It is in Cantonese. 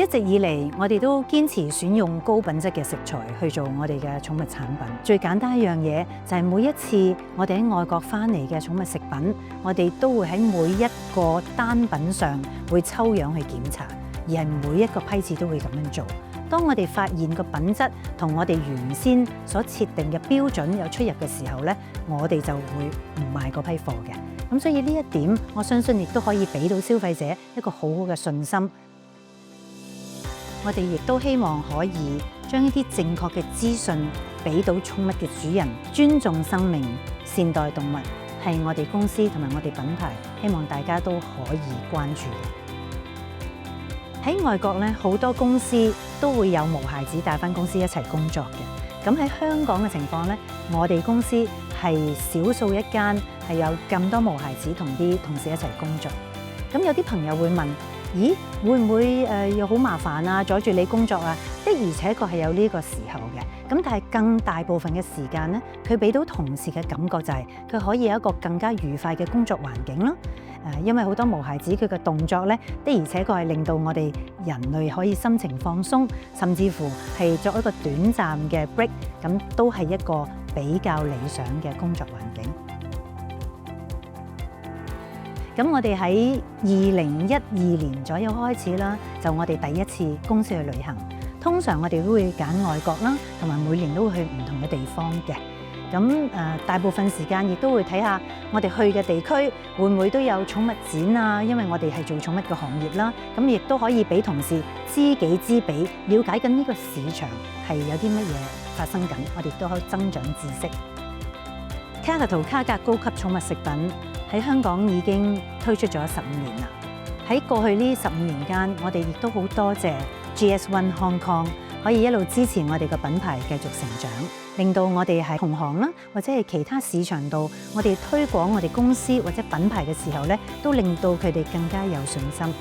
一直以嚟，我哋都堅持選用高品質嘅食材去做我哋嘅寵物產品。最簡單一樣嘢就係每一次我哋喺外國翻嚟嘅寵物食品，我哋都會喺每一個單品上會抽樣去檢查，而係每一個批次都會咁樣做。當我哋發現個品質同我哋原先所設定嘅標準有出入嘅時候咧，我哋就會唔賣嗰批貨嘅。咁所以呢一點，我相信亦都可以俾到消費者一個好好嘅信心。我哋亦都希望可以將一啲正確嘅資訊俾到寵物嘅主人，尊重生命、善待動物，係我哋公司同埋我哋品牌希望大家都可以關注嘅。喺外國咧，好多公司都會有毛孩子帶返公司一齊工作嘅。咁喺香港嘅情況咧，我哋公司係少數一間係有咁多毛孩子同啲同事一齊工作。咁有啲朋友會問：咦，會唔會又好麻煩啊？阻住你工作啊？的而且確係有呢個時候嘅。咁但係更大部分嘅時間咧，佢俾到同事嘅感覺就係佢可以有一個更加愉快嘅工作環境啦。因為好多毛孩子佢嘅動作咧，的而且確係令到我哋人類可以心情放鬆，甚至乎係作一個短暫嘅 break， 咁都係一個比較理想嘅工作環境。咁我哋喺2012年左右開始啦，就我哋第一次公司去旅行。通常我哋都會揀外國啦，同埋每年都會去唔同嘅地方嘅。咁大部分時間亦都會睇下我哋去嘅地區會唔會都有寵物展啊，因為我哋係做寵物嘅行業啦。咁亦都可以俾同事知己知彼，了解緊呢個市場係有啲乜嘢發生緊，我哋都可以增長知識。卡特圖卡格高級寵物食品喺香港已經推出咗15年啦。喺過去呢15年間，我哋亦都好多謝 GS1 Hong Kong 可以一路支持我哋嘅品牌繼續成長，令到我哋喺同行啦，或者係其他市場度，我哋推廣我哋公司或者品牌嘅時候咧，都令到佢哋更加有信心。